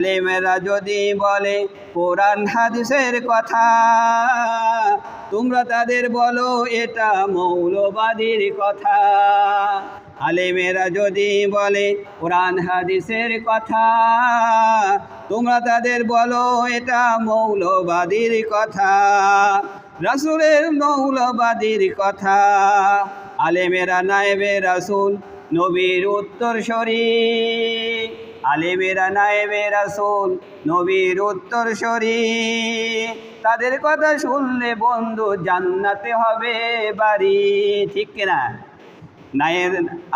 আলেমেরা যদি বলে কোরআন হাদিসের কথা, তোমরা তাদের বলো এটা মৌলবাদীর কথা। আলেমেরা যদি বলে কোরআন হাদিসের কথা, তোমরা তাদের বলো এটা মৌলবাদীর কথা, রাসূলের মৌলবাদীর কথা। আলেমেরা নায়েবে রাসূল, নবীর উত্তরসূরি। আলেমেরা নায়েবে রাসূল, নবীর উত্তরসূরি। তাদের কথা শুনলে বন্ধু জান্নাতে হবে বাড়ি, ঠিক কিনা?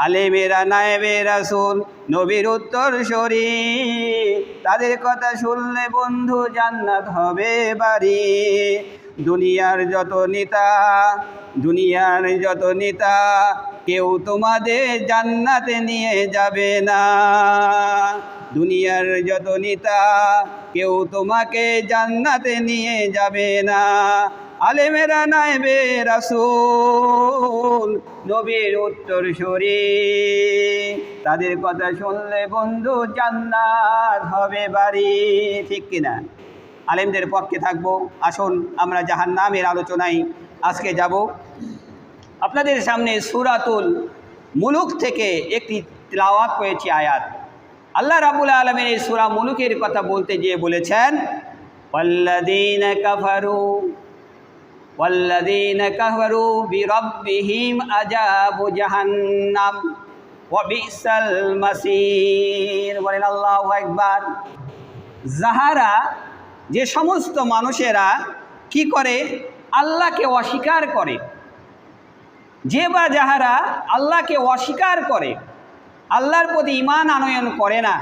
আলেমেরা নায়েবে রাসূল, নবীর উত্তরসূরি। তাদের কথা শুনলে বন্ধু জান্নাত হবে বাড়ি। দুনিয়ার যত নেতা কেউ তোমাদের জান্নাতে নিয়ে যাবে না। দুনিয়ার যত নেতা কেউ তোমাকে জান্নাতে নিয়ে যাবে না। আলেমেরা নায়েবে রাসূল, নবীর উত্তরসূরি। তাদের কথা শুনলে বন্ধু জান্নাত হবে বাড়ি, ঠিক কিনা? আলেমদের পক্ষে থাকবো। আসুন আমরা জাহান্নামের আলোচনায় আজকে যাব। আপনাদের সামনে সূরাতুল মুলুক থেকে একটি তিলাওয়াত করেছি আয়াত। আল্লাহ রাব্বুল আলামিন এই সূরা মুলুকের কথা বলতে গিয়ে বলেছেন, ওয়াল্লাযীনা কাফারু বিরাব্বিহিম আযাবু জাহান্নাম ওয়া বিসাল মাসীর। বলেন আল্লাহু আকবার। যাহারা, যে সমস্ত মানুষেরা কি করে? আল্লাহকে অস্বীকার করে। যে বা যাহারা আল্লাহকে অস্বীকার করে, আল্লাহর প্রতি ঈমান আনয়ন করে না,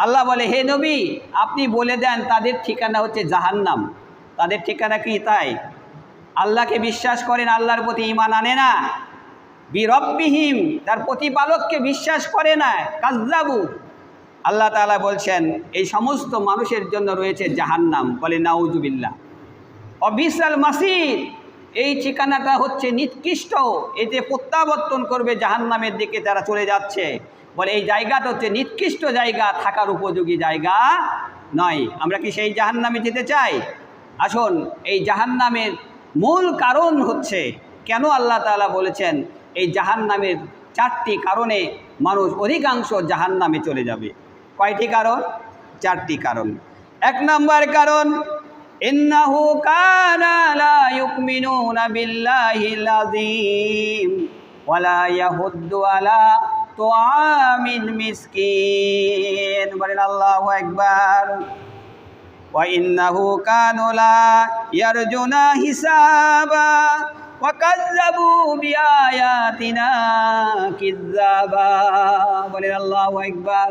আল্লাহ বলে হে নবী আপনি বলে দেন তাদের ঠিকানা হচ্ছে জাহান্নাম। তাদের ঠিকানা কি তাই? আল্লাহকে বিশ্বাস করেন, আল্লাহর প্রতি ঈমান আনে না, বিরব্বিহিম, তার প্রতিপালককে বিশ্বাস করে না, কাজ্জাবু। আল্লাহ তাআলা বলছেন এই সমস্ত মানুষের জন্য রয়েছে জাহান্নাম। বলে নাউজুবিল্লাহ। অবিসাল মাসির, এই ঠিকানাটা হচ্ছে নিকৃষ্ট। এতে প্রত্যাবর্তন করবে জাহান্নামের দিকে তারা চলে যাচ্ছে। বলে এই জায়গাটা হচ্ছে নিকৃষ্ট জায়গা, থাকার উপযোগী জায়গা নয়। আমরা কি সেই জাহান্নামে যেতে চাই? আসুন, এই জাহান্নামের মূল কারণ হচ্ছে, কেন আল্লাহ তাআলা বলেছেন এই জাহান্নামের 4টি কারণে মানুষ অধিকাংশ জাহান্নামে চলে যাবে। কয়টি কারণ? 4টি কারণ। 1 নম্বর কারণ, ইন্নাহু কানা লা ইউমিনুনা বিল্লাহিল আযীম ওয়ালা ইয়াহুদ্দু আলা তুআমিল মিসকিন। বলেন আল্লাহু আকবার। ওয়া ইন্নাহু কানু লা ইয়ারজুনা হিসাবা ওয়া কাযযাবু বিআয়াতিনা কিযাবা। বলেন আল্লাহু আকবার।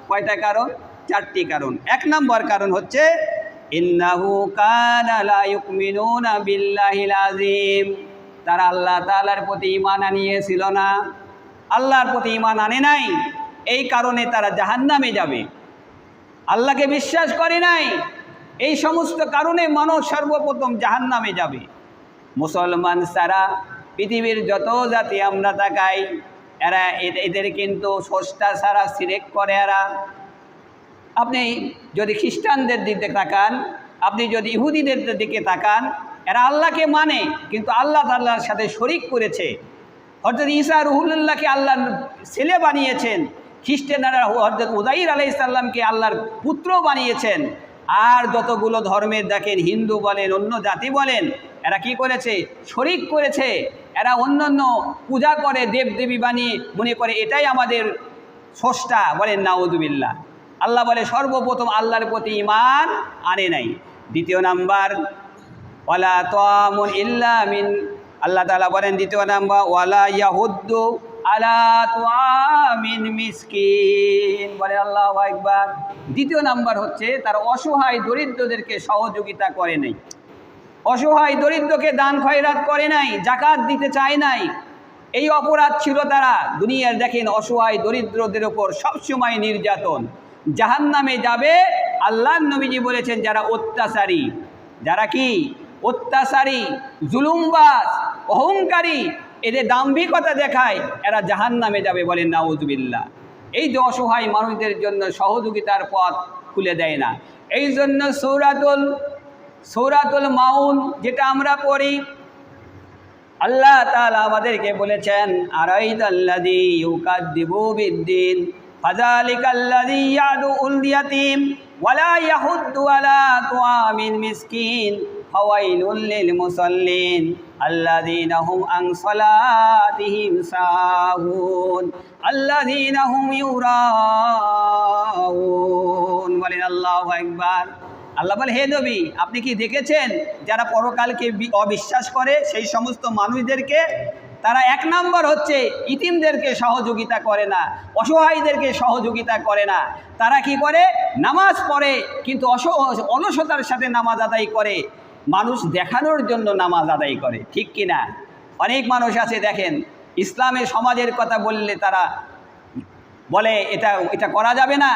কয়টা কারণ? 4টি কারণ। 1 নম্বর কারণ হচ্ছে ইন্নাহু কানা লা ইউমিনুনা বিল্লাহিল আযীম, তারা আল্লাহ তাআলার প্রতি ঈমান আনিয়েছিল না, আল্লাহর প্রতি ঈমান আনে নাই, এই কারণে তারা জাহান্নামে যাবে। আল্লাহকে বিশ্বাস করে নাই, এই সমস্ত কারণে মানুষ সর্বপ্রথম জাহান্নামে যাবে। মুসলমান ছাড়া পৃথিবীর যত জাতি আমরা তাকাই, এদের কিন্তু স্রষ্টা ছাড়া শিরক করে। আপনি যদি খ্রিস্টানদের দিকে তাকান, আপনি যদি ইহুদিদের দিকে তাকান, এরা আল্লাহকে মানে কিন্তু আল্লাহ তাআলার সাথে শরীক করেছে। হযরত ঈসা রুহুল্লাহকে আল্লাহর ছেলে বানিয়েছেন, খ্রিস্টানরা হযরত উযাইর আলাইহিস সালামকে আল্লাহর পুত্র বানিয়েছেন। আর যতগুলো ধর্মের দেখেন, হিন্দু বলেন, অন্য জাতি বলেন, এরা কি করেছে? শরীক করেছে। এরা অন্যান্য পূজা করে, দেবদেবী বানিয়ে মনে করে এটাই আমাদের স্রষ্টা। বলেন নাউযুবিল্লাহ। আল্লাহ বলে সর্বপ্রথম আল্লাহর প্রতি ঈমান আনে নাই। 2 নাম্বার, ওয়ালা তুআমুন ইল্লা মিন, আল্লাহ তাআলা বলেন 2 নাম্বার, ওয়ালা ইয়াহুদ্দু আলা তুআমিন মিসকিন। বলে আল্লাহু আকবার। 2 নাম্বার হচ্ছে তারা অসহায় দরিদ্রদেরকে সহযোগিতা করে নাই, অসহায় দরিদ্রকে দান খয়রাত করে নাই, যাকাত দিতে চায় নাই। এই অপরাধ ছিল তারা। দুনিয়ার দেখেন অসহায় দরিদ্রদের ওপর সবসময় নির্যাতন। জাহান্নামে যাবে। আল্লাহর নবীজি বলেছেন যারা অত্যাচারী, যারা কি অত্যাচারী, জুলুমবাজ, অহংকারী, এদের দাম্ভিকতা দেখায়, এরা জাহান্নামে যাবে। বলেন নাউযুবিল্লাহ। এই যে অসহায় মানুষদের জন্য সহযোগিতার পথ খুলে দেয় না। এই জন্য সূরাতুল মাউন যেটা আমরা পড়ি, আল্লাহ তাআলা আমাদেরকে বলেছেন আরাইতাল্লাযী ইউকাযযিবু বিদ্দীন ফাযালিকাল্লাযী ইয়াদুল ইয়াতীম ওয়ালা ইয়াহুদ্দু আলা তুআমিল মিসকিন ফাওয়াইলুল লিল মুসাল্লিন আল্লাযীনা হুম আন সালাতিহিম সাহুন আল্লাযীনা হুম ইউরাউন। বলেন আল্লাহু আকবার। আল্লাহ বলে, হে নবী, আপনি কি দেখেছেন যারা পরকালকে অবিশ্বাস করে সেই সমস্ত মানুষদেরকে? তারা এক নম্বর হচ্ছে ইতিমদেরকে সহযোগিতা করে না, অসহায়দেরকে সহযোগিতা করে না। তারা কি করে? নামাজ পড়ে কিন্তু অলসতার সাথে নামাজ আদায় করে, মানুষ দেখানোর জন্য নামাজ আদায় করে, ঠিক কি না? অনেক মানুষ আছে দেখেন, ইসলামের সমাজের কথা বললে তারা বলে এটা করা যাবে না,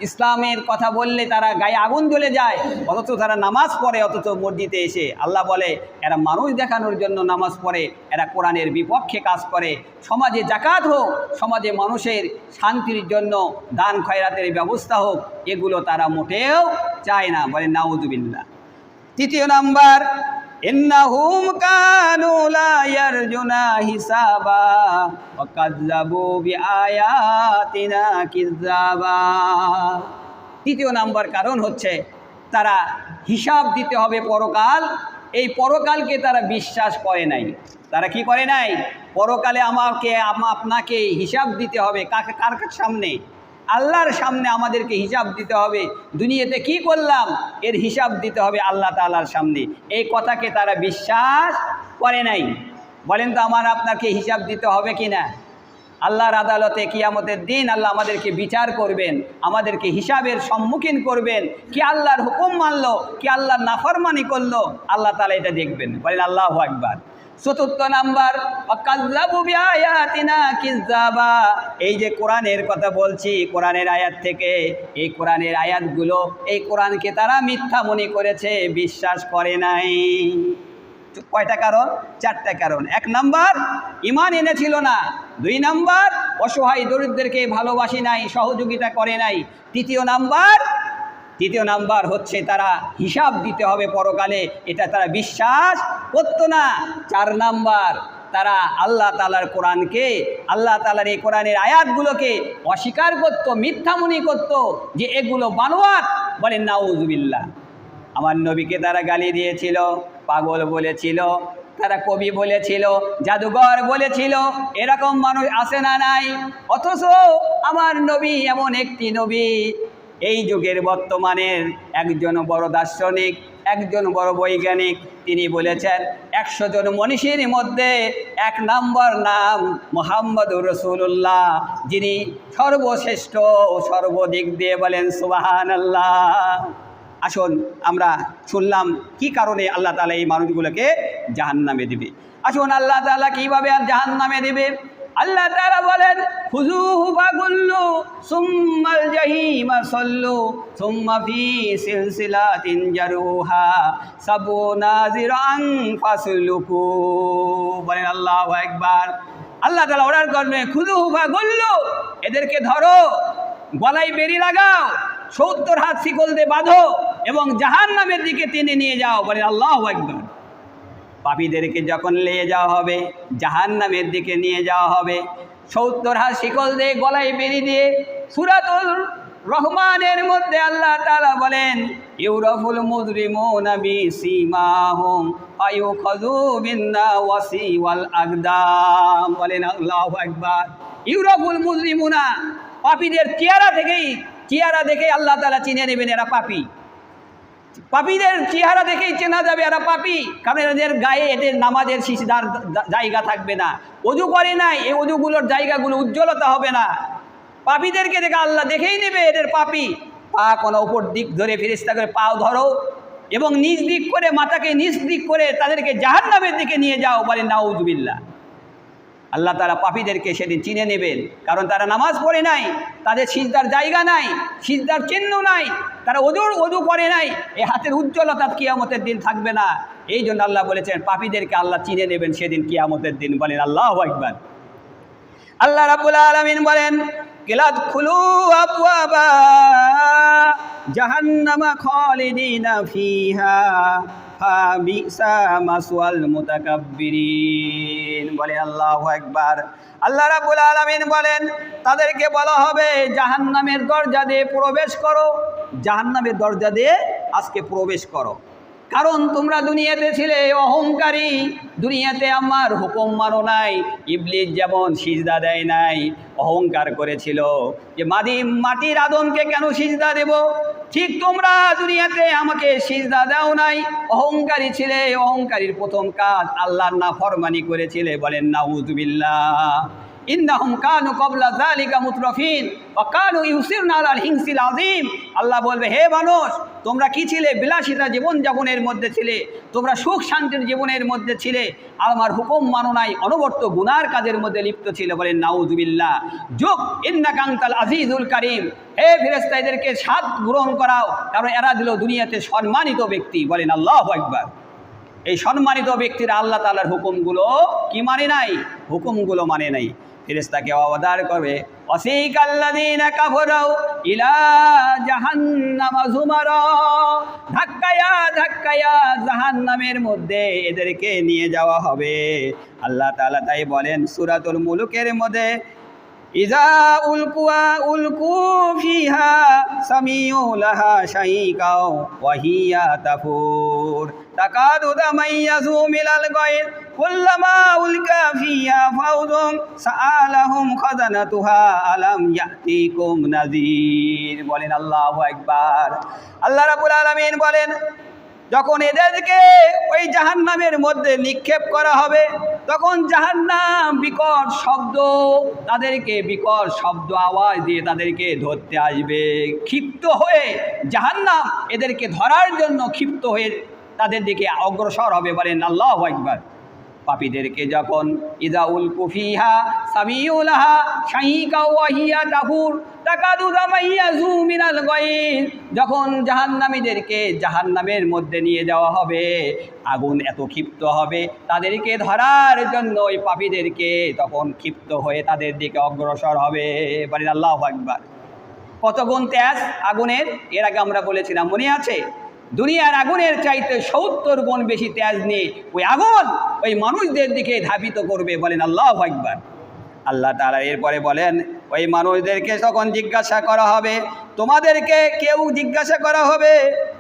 ইসলামের কথা বললে তারা গায়ে আগুন জ্বলে যায়, অথচ তারা নামাজ পড়ে, অথচ মসজিদে এসে আল্লাহ বলে এরা মানুষ দেখানোর জন্য নামাজ পড়ে, এরা কোরআনের বিপক্ষে কাজ করে। সমাজে জাকাত হোক, সমাজে মানুষের শান্তির জন্য দান খয়রাতের ব্যবস্থা হোক, এগুলো তারা মোটেও চায় না। বলে নাউযুবিল্লাহ। তৃতীয় নাম্বার, ইন্নাহুম কানু লা ইয়ারজুনা হিসাবা ওয়া কাযযাবু বিআয়াতিনা কিযাবা। তৃতীয় নাম্বার কারণ হচ্ছে তারা হিসাব দিতে হবে পরকাল, এই পরকালকে তারা বিশ্বাস করে নাই। তারা কি করে নাই? পরকালে আপনাকে হিসাব দিতে হবে। কার সামনে? আল্লাহর সামনে আমাদেরকে হিসাব দিতে হবে। দুনিয়াতে কি করলাম এর হিসাব দিতে হবে আল্লাহ তাআলার সামনে, এই কথাকে তারা বিশ্বাস করে নাই। বলেন তো আমার আপনাকে হিসাব দিতে হবে কি না? আল্লাহর আদালতে কিয়ামতের দিন আল্লাহ আমাদেরকে বিচার করবেন, আমাদেরকে হিসাবের সম্মুখীন করবেন। কি আল্লাহর হুকুম মানলো, কি আল্লাহর নাফরমানি করলো, আল্লাহ তাআলা এটা দেখবেন। বলেন আল্লাহু আকবার। চতুর্থ নাম্বার, ওয়াকাযযাবু বিআয়াতিনা কিযাবা। এই যে কোরআনের কথা বলছি, কোরআনের আয়াত থেকে, এই কোরআনের আয়াতগুলো, এই কোরআনকে তারা মিথ্যা মনে করেছে, বিশ্বাস করে নাই। কয়টা কারণ? চারটা কারণ। এক নাম্বার, ঈমান এনেছিল না। দুই নাম্বার, অসহায় দরিদ্রদেরকে ভালোবাসি নাই, সহযোগিতা করে নাই। তৃতীয় নাম্বার হচ্ছে তারা হিসাব দিতে হবে পরকালে, এটা তারা বিশ্বাস করতো না। চার নাম্বার, তারা আল্লাহ তাআলার কোরআনকে, আল্লাহ তাআলার এই কোরআনের আয়াতগুলোকে অস্বীকার করত, মিথ্যা মনে করত যে এগুলো বানোয়াট। বলেন নাউযুবিল্লাহ। আমার নবীকে তারা গালি দিয়েছিল, পাগল বলেছিল, তারা কবি বলেছিল, জাদুঘর বলেছিল। এরকম মানুষ আছে না নাই? অথচ আমার নবী এমন একটি নবী, এই যুগের বর্তমানের একজন বড় দার্শনিক, একজন বড় বৈজ্ঞানিক, তিনি বলেছেন 100 জন মনীষীর মধ্যে 1 নম্বর নাম মুহাম্মদুর রাসূলুল্লাহ, যিনি সর্বশ্রেষ্ঠ সর্বদিক দিয়ে। বলেন সুবহানাল্লাহ। আসুন আমরা শুনলাম কি কারণে আল্লাহ তাআলা এই মানুষগুলোকে জাহান্নামে দিবে। আসুন আল্লাহ তাআলা কিভাবে আর জাহান্নামে দিবে। আল্লাহ তাআলা বলেন, খুযুহু ফাগুল্লু সুম্মাল জাহিমা সাল্লু সুম্মা ফি সিলসিলাতিন জারুহা সাবুনা যিরান ফাসলুকু। বলেন আল্লাহু আকবার। আল্লাহ তাআলা অর্ডার করবেন, খুযুহু ফাগুল্লু, এদেরকে ধরো, গলায় বেড়ি লাগাও, 70 হাত শিকল দিয়ে বাঁধো এবং জাহান্নামের দিকে টেনে নিয়ে যাও। বলেন আল্লাহু আকবার। পাপীদেরকে যখন নিয়ে যাওয়া হবে, জাহান্নামের দিকে নিয়ে যাওয়া হবে, 70 হাত শিকল দিয়ে, গলায় বেড়ি দিয়ে। সূরাতুল রহমানের মধ্যে আল্লাহ তাআলা বলেন, ইউরাফুল মুজরিমুনা বিসীমাহুম ফায়ুখাযু বিন-নাওয়াসি ওয়াল আকদাম। বলেন আল্লাহু আকবার। ইউরাফুল মুজরিমুনা, পাপীদের চেহারা দেখেই আল্লাহ তাআলা চিনে নেবেন এরা পাপী। পাপীদের চেহারা দেখেই চেনা যাবে এরা পাপী, কারণ এদের গায়ে, এদের নামাজের সিজদার জায়গা থাকবে না, ওযু করে নাই, এই ওযুগুলোর জায়গাগুলো উজ্জ্বলতা হবে না। পাপীদেরকে দেখে আল্লাহ দেখেই নেবে এদের পাপী। পা কোনো উপর দিক ধরে ফেরেশতা করে পাও ধরো এবং নিচ দিক করে, মাথাকে নিচ দিক করে তাদেরকে জাহান্নামের দিকে নিয়ে যাও। বলেন নাউযুবিল্লাহ। আল্লাহ তাআলা পাপীদেরকে সেদিন চিনে নেবেন, কারণ তারা নামাজ পড়ে নাই, তাদের সিজদার জায়গা নাই, সিজদার চিহ্ন নাই, তারা ওযু করে নাই, এই হাতের উজ্জ্বলতা কিয়ামতের দিন থাকবে না। এই জন্য আল্লাহ বলেছেন পাপীদেরকে আল্লাহ চিনে নেবেন সেদিন কিয়ামতের দিন। বলেন আল্লাহু আকবার। আল্লাহ রাব্বুল আলামিন বলেন, কিলাদখুলু আবওয়াবা জাহান্নামা খালিদিনা ফিহা ফাবিসা মাসওয়াল মুতাকাব্বিরিন। বলে আল্লাহু আকবার। আল্লাহ রাব্বুল আলামিন বলেন তাদেরকে বলা হবে জাহান্নামের দরজা দিয়ে প্রবেশ করো, জাহান্নামের দরজা দিয়ে আজকে প্রবেশ করো। কারণ তোমরা দুনিয়াতে ছিলে অহংকারী, দুনিয়াতে আমার হুকুম মানো নাই। ইবলিস যেমন সিজদা দেয় নাই, অহংকার করেছিল যে মাটির আদমকে কেন সিজদা দেব, ঠিক তোমরা দুনিয়াতে আমাকে সিজদা দাও নাই, অহংকারী ছিলে। অহংকারীর প্রথম কাজ আল্লাহর নাফরমানি করেছিলে। বলেন নাউযুবিল্লাহ। ইন্নাহুম কানু ক্বাবলা যালিকা মুতরাফিন ওয়া কানু ইউসিরুনা আলাল হিংসিল আযীম। আল্লাহ বলবে, হে মানুষ, তোমরা কি ছিলে? বিলাসিতা জীবনযাপনের মধ্যে ছিলে, তোমরা সুখ শান্তির জীবনের মধ্যে ছিলে, আমার হুকুম মানো নাই, অনবরত গুনার কাজের মধ্যে লিপ্ত ছিল। বলেন নাউযুবিল্লাহ। যুগ ইন্নাকা আনতাল আজিজুল কারীম। হে ফেরেশতা, এদেরকে সাথ গ্রহণ করাও, কারণ এরা দিল দুনিয়াতে সম্মানিত ব্যক্তি। বলেন আল্লাহু আকবার। এই সম্মানিত ব্যক্তিরা আল্লাহ তাআলার হুকুমগুলো কি মানে নাই? হুকুমগুলো মানে নাই। ফেরেশতাকে অবতার করবে, ওয়াসিকাল্লাযীনা কাফারু ইলা জাহান্নামা যুমারা। ধাক্কায়া ধাক্কায়া জাহান্নামের মধ্যে এদেরকে নিয়ে যাওয়া হবে। আল্লাহ তাআলা তাই বলেন সূরাতুল মুলুকের মধ্যে, ইযা উলকু ফিহা সামিউ লাহা শাইকাও ওয়া হিয়া তাফুর তাকাদু তামাইয়াজু মিনাল গায়র কুল্লামা উলকা ফিহা ফাউজুন সাআলাহুম খাজানাতুহা আলাম ইয়াতিকুম নাযীর। বলেন আল্লাহু আকবার। আল্লাহ রাব্বুল আলামিন বলেন যখন এদেরকে ওই জাহান্নামের মধ্যে নিক্ষেপ করা হবে, তখন জাহান্নাম বিকট শব্দ, তাদেরকে বিকট শব্দ আওয়াজ দিয়ে তাদেরকে ধরতে আসবে। ক্ষিপ্ত হয়ে জাহান্নাম এদেরকে ধরার জন্য ক্ষিপ্ত হয়ে তাদের দিকে অগ্রসর হবে। বলেন আল্লাহু আকবার। পাপীদেরকে যখন ইযা উলকু ফিহা সামিউ লাহা শাইকা ওয়া হিয়া তাফুর তাকাদু তামাইয়াজু মিনাল গায়র, যখন জাহান্নামীদেরকে জাহান্নামের মধ্যে নিয়ে যাওয়া হবে, আগুন এত ক্ষিপ্ত হবে তাদেরকে ধরার জন্য ওই পাপীদেরকে তখন ক্ষিপ্ত হয়ে তাদের দিকে অগ্রসর হবে। বলেন আল্লাহু আকবার। কত গুণ তেজ আগুনের, এর আগে আমরা বলেছিলাম, মনে আছে? দুনিয়ার আগুনের চাইতে ৭০ গুণ বেশি তেজ নিয়ে ওই আগুন ওই মানুষদের দিকে ধাবিত করবে। বলেন আল্লাহু আকবার। আল্লাহ তাআলা এরপরে বলেন ওই মানুষদেরকে তখন জিজ্ঞাসা করা হবে, তোমাদেরকে কেউ জিজ্ঞাসা করা হবে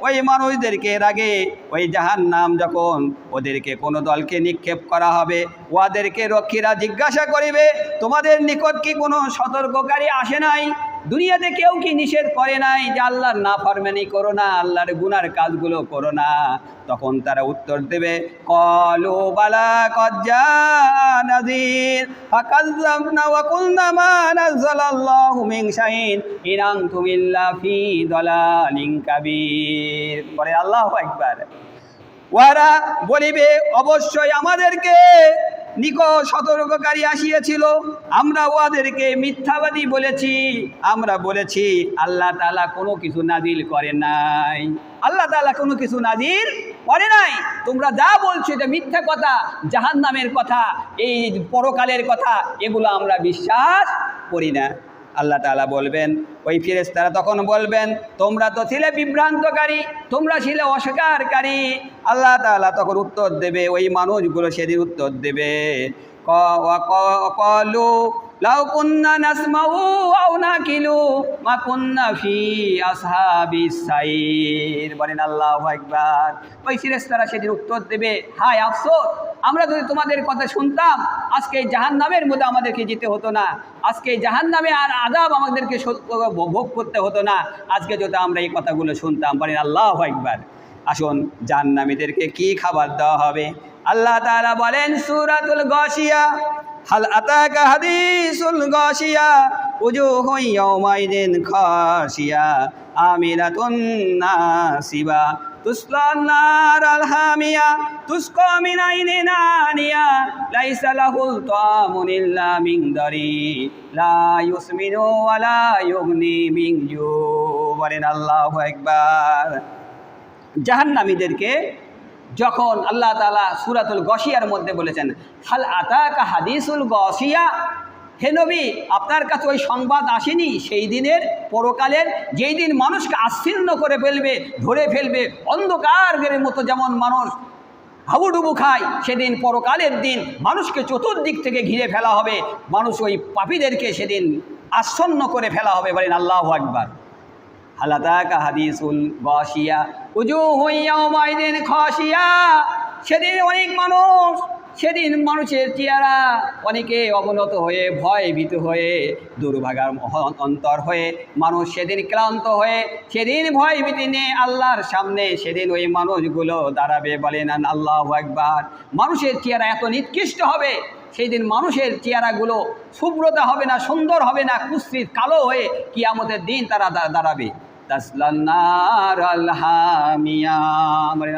ওই মানুষদেরকে। এর আগে ওই জাহান্নাম যখন ওদেরকে কোনো দলকে নিক্ষেপ করা হবে, ওদেরকে রক্ষীরা জিজ্ঞাসা করিবে, তোমাদের নিকট কি কোনো সতর্ককারী আসে নাই? দুনিয়াতে কেউ কি নিষেধ করে নাই যে আল্লাহর নাফরমানি করো না, আল্লাহর গুনার কাজগুলো করো না? তখন তারা উত্তর দেবে, ক্বালু বালা ক্বাদ জাআনা নাযীর ফাকাযযাবনা ওয়া কুলনা মা নাযালাল্লাহু মিন শাইইন ইন আনতুম ইল্লা ফী দালালিন কাবীর। বলে আল্লাহু আকবার। ওরা বলিবে, অবশ্যই আমাদেরকে নিকট সতর্ককারী আসিয়াছিল, আমরা ওদেরকে মিথ্যাবাদী বলেছি, আমরা বলেছি আল্লাহ তাআলা কোনো কিছু নাজিল করেন নাই, আল্লাহ তাআলা কোনো কিছু নাজিল করে নাই, তোমরা যা বলছো এটা মিথ্যা কথা, জাহান্নামের কথা, এই পরকালের কথা, এগুলো আমরা বিশ্বাস করি না। আল্লাহ তাআলা বলবেন, ওই ফেরেশতারা তখন বলবেন, তোমরা তো ছিলে বিভ্রান্তকারী, তোমরা ছিলে অস্বীকারী। আল্লাহ তাআলা তখন উত্তর দেবে, ওই মানুষগুলো সেদিন উত্তর দেবে, ক্বালু লাউ কুন্না নাসমাউ আও নাকিলু মা কুন্না ফি আসহাবিস সাইর। বলেন আল্লাহু আকবার। ওই ফেরেশতারা সেদিন উত্তর দেবে, হায় আফসোস, আমরা যদি তোমাদের কথা শুনতাম আজকে জাহান্নামের মধ্যে আমাদেরকে যেতে হতো না, আজকে জাহান্নামে আর আযাব আমাদেরকে ভোগ করতে হতো না, আজকে যদি আমরা এই কথাগুলো শুনতাম। বলেন আল্লাহু আকবার। আসুন জাহান্নামীদেরকে কি খাবার দেওয়া হবে? আল্লাহ তাআলা বলেন সূরাতুল গাশিয়া, হাল আতাকা হাদিসুল গাশিয়া উজুহু ইয়াওমাইদিন খাশিয়া আমিলাতুন নাসিবা তুসলা নারাল হামিয়া তুসকা মিন আইনিন আনিয়া লাইসা লাহুল তাআমুন ইল্লা মিন দারি লা ইউসমিনু ওয়া লা ইউগনি মিন জু। বলেন আল্লাহু আকবার। জাহান্নামীদেরকে যখন আল্লাহ তাআলা সূরাতুল গাশিয়ার মধ্যে বলেছেন, হাল আতাকা হাদিসুল গাশিয়া, হে নবী, আপনার কাছে ওই সংবাদ আসেনি সেই দিনের, পরকালের, যেই দিন মানুষকে আচ্ছিন্ন করে ফেলবে, ধরে ফেলবে, অন্ধকারের মতো যেমন মানুষ হাবুডুবু খায়, সেদিন পরকালের দিন মানুষকে চতুর্দিক থেকে ঘিরে ফেলা হবে, মানুষ ওই পাপীদেরকে সেদিন আচ্ছন্ন করে ফেলা হবে। বলেন আল্লাহু আকবার। হালাতাকা হাদিসুল গাশিয়া উজুহু ইয়াওমাইদিন খাশিয়া, সেদিন অনেক মানুষ, সেদিন মানুষের চেহারা অনেকে অবনত হয়ে, ভয় ভীত হয়ে, দুর্ভাগার অন্তর হয়ে, মানুষ সেদিন ক্লান্ত হয়ে, সেদিন ভয় ভীতি নিয়ে আল্লাহর সামনে সেদিন ওই মানুষগুলো দাঁড়াবে। বলেন আল্লাহু আকবার। মানুষের চেহারা এত নিকৃষ্ট হবে, সেই দিন মানুষের চেহারাগুলো শুভ্রতা হবে না, সুন্দর হবে না, কুৎসিত কালো হয়ে কিয়ামতের দিন তারা দাঁড়াবে।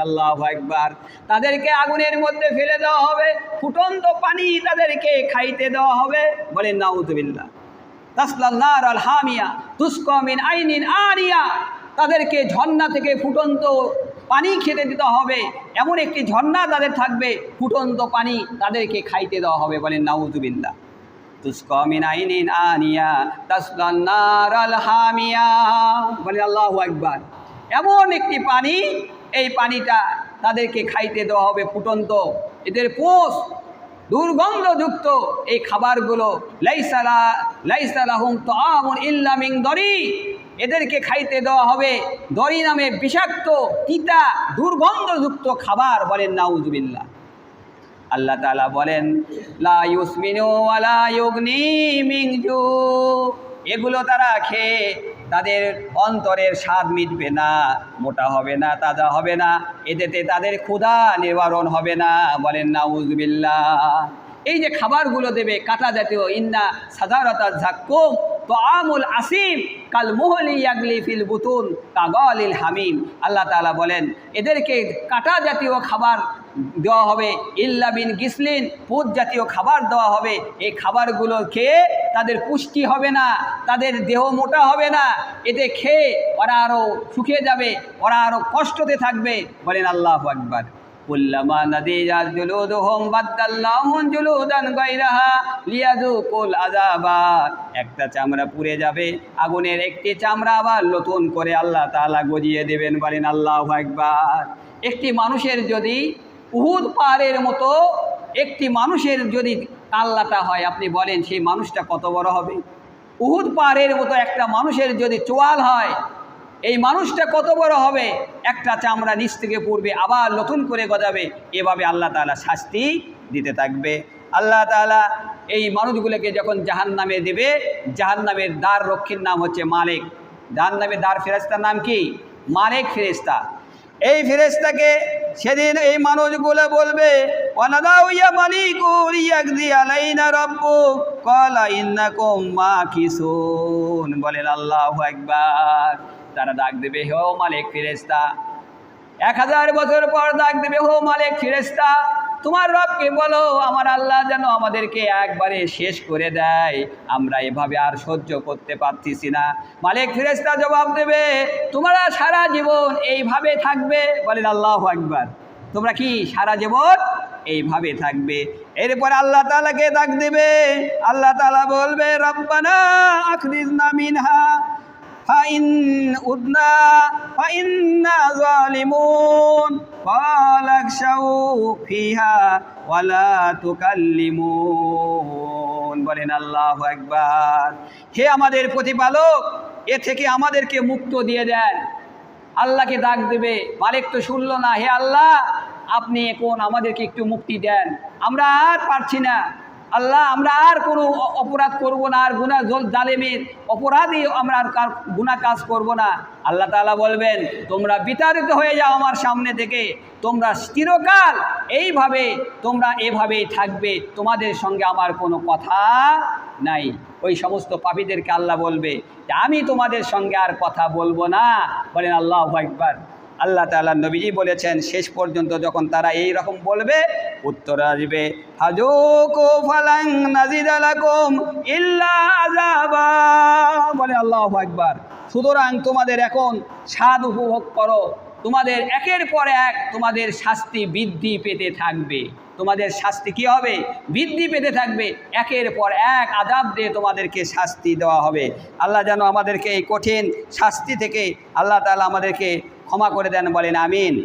আল্লাহু আকবার। তাদেরকে আগুনের মধ্যে ফেলে দেওয়া হবে, ফুটন্ত পানি তাদেরকে খাইতে দেওয়া হবে। বলেন নাউযুবিল্লাহ। তাসলান নার আল হামিয়া তুসকা মিন আইনিন আরিয়া, তাদেরকে ঝর্ণা থেকে ফুটন্ত পানি খেতে দিতে হবে, এমন একটি ঝর্ণা তাদের থাকবে, ফুটন্ত পানি তাদেরকে খাইতে দেওয়া হবে। বলেন নাউযুবিল্লাহ। তুসকা মিন আইনিন আনিয়া তাসলান নার আল হামিয়া। বলেন আল্লাহু আকবার। এমন একটি পানি, এই পানিটা তাদেরকে খাইতে দেওয়া হবে ফুটন্ত, এদের পোষ দুর্গন্ধযুক্ত এই খাবারগুলো। লাইসা লাহুম তাআমুন ইল্লা মিন দরি, এদেরকে খাইতে দেওয়া হবে দরি নামে বিষাক্ত, তিতা, দুর্গন্ধযুক্ত খাবার। বলেন নাউযুবিল্লাহ। আল্লাহ তাআলা বলেন লা ইউসমিনু ওয়া লা ইউগনি মিন জু, এগুলো তারা খেয়ে তাদের অন্তরের স্বাদ মিটবে না, মোটা হবে না, তাজা হবে না, এতে তাদের ক্ষুধা নিবারণ হবে না। বলেন নাউযুবিল্লাহ। এই যে খাবারগুলো দেবে কাঁটা জাতীয়, ইন্না সাদারাতা যাক্কুম তাআমুল আসিম কাল মুহলি ইয়াগলি ফিল বুতুন কাগালিল হামিম। আল্লাহ তাআলা বলেন এদেরকে কাঁটা জাতীয় খাবার দেওয়া হবে, ইল্লা বিন গিসলিন, পুত জাতীয় খাবার দেওয়া হবে। এই খাবারগুলো খেয়ে তাদের পুষ্টি হবে না, তাদের দেহ মোটা হবে না, এতে খেয়ে ওরা আরও শুকিয়ে যাবে, ওরা আরও কষ্টতে থাকবে। বলেন আল্লাহু আকবার। কুল্লামা নাদিজাত জুলুদুহুম বাদদাল্লাহুম জুলুদান গায়রাহা লিয়াযুকুল আযাবা, একটা চামড়া পুড়ে যাবে, আগুনের একটি চামড়া আবার নতুন করে আল্লাহ তাআলা গজিয়ে দেবেন। বলেন আল্লাহু আকবার। একটি মানুষের যদি উহুদ পাহাড়ের মতো একটি মানুষের যদি কাল্লাটা হয়, আপনি বলেন সেই মানুষটা কত বড় হবে? উহুদ পাহাড়ের মতো একটা মানুষের যদি চোয়াল হয়, এই মানুষটা কত বড় হবে? একটা চামড়া নিচ থেকে পড়বে, আবার নতুন করে গজাবে। এভাবে আল্লাহ তাআলা শাস্তি দিতে থাকবে। আল্লাহ তাআলা এই মানুষগুলোকে যখন জাহান্নামে দেবে, জাহান্নামের দ্বার রক্ষীর নাম হচ্ছে মালিক। জাহান্নামের দ্বার ফেরেশতার নাম কি? মালিক ফেরেশতা। এই ফেরেশতাকে সেদিন এই মানুষগুলো বলবে ওয়ানাদাউ ইয়া মালিকু লিয়াকদি আলাইনা রাব্বুক ক্বালা ইন্নাকুম মাকিসুন। বলেন আল্লাহু আকবার। তারা ডাক দেবে, হে মালিক ফেরেশতা। 1000 বছর পর ডাক দেবে, ও মালিক ফেরেশতা, তোমার রবকে বলো আমার আল্লাহ যেন আমাদেরকে একবারে শেষ করে দেয়, আমরা এভাবে আর সহ্য করতে পারতেছি না। মালিক ফেরেশতা জবাব দেবে, তোমরা সারা জীবন এইভাবে থাকবে। বলেন আল্লাহু আকবার। তোমরা কি সারা জীবন এইভাবে থাকবে? এরপর আল্লাহ তাআলাকে ডাক দেবে, আল্লাহ তাআলা বলবে রব্বানা আখরিজনা মিনহা ফাইন উদনা ফাইন্না যালিমুন ফালাকশাউ ফিহা ওয়ালা তুকাল্লিমুন। বলেন আল্লাহু আকবার। হে আমাদের প্রতিপালক, এ থেকে আমাদেরকে মুক্ত দিয়ে দেন। আল্লাহকে ডাক দেবে, মালিক তো শুনল না, হে আল্লাহ আপনি এখন আমাদেরকে একটু মুক্তি দেন, আমরা আর পারছি না। আল্লাহ আমরা আর কোনো অপরাধ করব না, আর গুনাহ জালেমের অপরাধী আমরা আর গুনাহ কাজ করব না। আল্লাহ তাআলা বলবেন তোমরা বিতাড়িত হয়ে যাও আমার সামনে থেকে, তোমরা চিরকাল এইভাবে তোমরা এভাবেই থাকবে, তোমাদের সঙ্গে আমার কোনো কথা নাই। ওই সমস্ত পাপীদেরকে আল্লাহ বলবে যে আমি তোমাদের সঙ্গে আর কথা বলবো না। বলেন আল্লাহু আকবার। আল্লাহ তাআলা নবীজি বলেছেন শেষ পর্যন্ত যখন তারা এই রকম বলবে, উত্তর আসবে ফাজুকু ফালান নাজিদা লাকুম ইল্লা আযাবা। বলে আল্লাহু আকবার। সুতরাং তোমাদের এখন স্বাদ উপভোগ করো, তোমাদের একের পর এক তোমাদের শাস্তি বৃদ্ধি পেতে থাকবে। তোমাদের শাস্তি কি হবে? বৃদ্ধি পেতে থাকবে। একের পর এক আযাব দিয়ে তোমাদেরকে শাস্তি দেওয়া হবে। আল্লাহ যেন আমাদেরকে এই কঠিন শাস্তি থেকে আল্লাহ তাআলা আমাদেরকে ক্ষমা করে দেন, বলেন আমিন।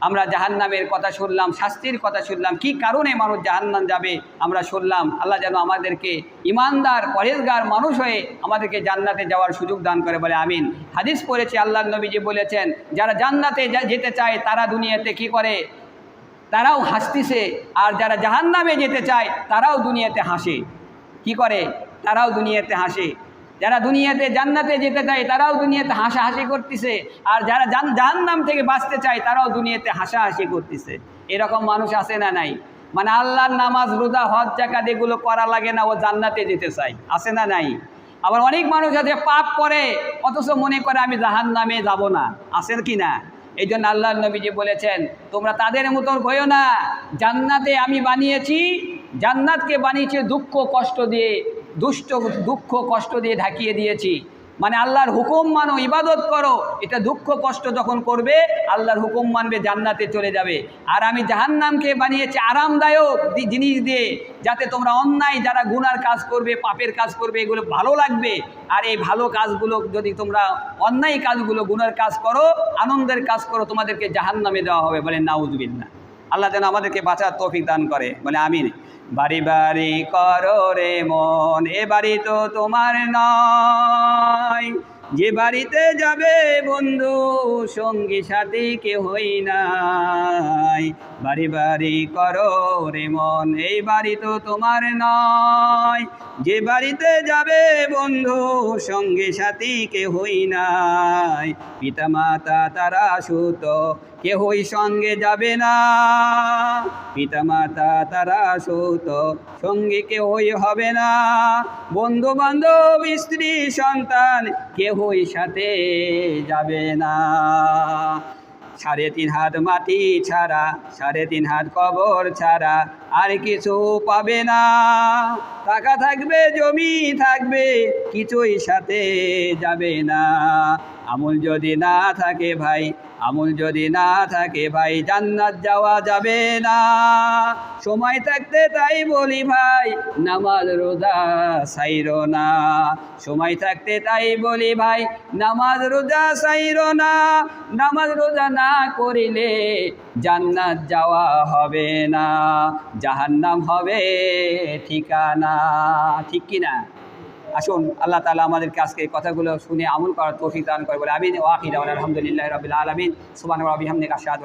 আমরা জাহান্নামের কথা শুনলাম, শাস্তির কথা শুনলাম, কি কারণে মানুষ জাহান্নাম যাবে আমরা শুনলাম। আল্লাহ যেন আমাদেরকে ইমানদার পরেজগার মানুষ হয়ে আমাদেরকে জান্নাতে যাওয়ার সুযোগ দান করে, বলে আমিন। হাদিস পড়েছি, আল্লাহর নবীজি বলেছেন, যারা জান্নাতে যেতে চায় তারা দুনিয়াতে কি করে? তারাও হাসতেছে। আর যারা জাহান্নামে যেতে চায় তারাও দুনিয়াতে হাসে। কি করে? তারাও দুনিয়াতে হাসে। যারা দুনিয়াতে জান্নাতে যেতে চায় তারাও দুনিয়াতে হাসাহাসি করতেছে, আর যারা জাহান্নাম থেকে বাঁচতে চায় তারাও দুনিয়াতে হাসাহাসি করতেছে। এরকম মানুষ আছে না নাই? মানে আল্লাহর নামাজ, রোজা, হজ, যাকাত এগুলো করা লাগে না, ও জান্নাতে যেতে চায়, আছে না নাই? আবার অনেক মানুষ আছে পাপ করে অথচ মনে করে আমি জাহান্নামে যাব না, আছে কি না? এই জন্য আল্লাহর নবীজি বলেছেন, তোমরা তাদের মতো হইও না। জান্নাতে আমি বানিয়েছি, জান্নাতকে বানিয়েছি দুঃখ কষ্ট দিয়ে, দুঃখ কষ্ট দিয়ে ঢাকিয়ে দিয়েছি। মানে আল্লাহর হুকুম মানো, ইবাদত করো, এটা দুঃখ কষ্ট যখন করবে আল্লাহর হুকুম মানবে, জান্নাতে চলে যাবে। আর আমি জাহান্নামকে বানিয়েছি আরামদায়ক জিনিস দিয়ে, যাতে তোমরা অন্যায়, যারা গুনার কাজ করবে, পাপের কাজ করবে, এগুলো ভালো লাগবে। আর এই ভালো কাজগুলো যদি তোমরা অন্যায় কাজগুলো, গুনার কাজ করো, আনন্দের কাজ করো, তোমাদেরকে জাহান্নামে দেওয়া হবে, বলে নাউযুবিল্লাহ। আল্লাহ যেন আমাদেরকে বাঁচার তৌফিক দান করে, বলে আমিন। বাড়ি বাড়ি করো রে মন, এ বাড়ি তো তোমার নয়। যে বাড়িতে যাবে বন্ধু, সঙ্গী সাথী কেহই নাই। বাড়ি বাড়ি করো রে মন, এই বাড়ি তো তোমার নয়। যে বাড়িতে যাবে বন্ধু, সঙ্গী সাথী কেহই নাই। পিতা মাতা তারা সুত, কেহই সঙ্গে যাবে না। পিতা মাতা তারা সুত, সঙ্গে কেহই হবে না। বন্ধু বান্ধব স্ত্রী সন্তান কেহই সাথে যাবে না। 3.5 হাত মাটি ছাড়া, 3.5 হাত কবর ছাড়া আর কিছু পাবে না। টাকা থাকবে, জমি থাকবে, কিছুই সাথে যাবে না। আমল যদি না থাকে ভাই, আমল যদি না থাকে ভাই, জান্নাত যাওয়া যাবে না। সময় থাকতে তাই বলি ভাই, নামাজ রোজা ছাইরো না। সময় থাকতে তাই বলি ভাই, নামাজ রোজা ছাইরো না। নামাজ রোজা না করিলে জান্নাত যাওয়া হবে না, জাহান্নাম হবে ঠিকানা। ঠিক কিনা? আসুন আল্লাহ তাআলা আমাদেরকে আজকে এই কথাগুলো শুনে আমল করার তৌফিক দান করে, বলে আমিন। ওয়া আখিরু দাওয়ানা আলহামদুলিল্লাহি রাব্বিল আলামিন। সুবহানাল্লাহি ওয়া বিহামদিহি আশহাদু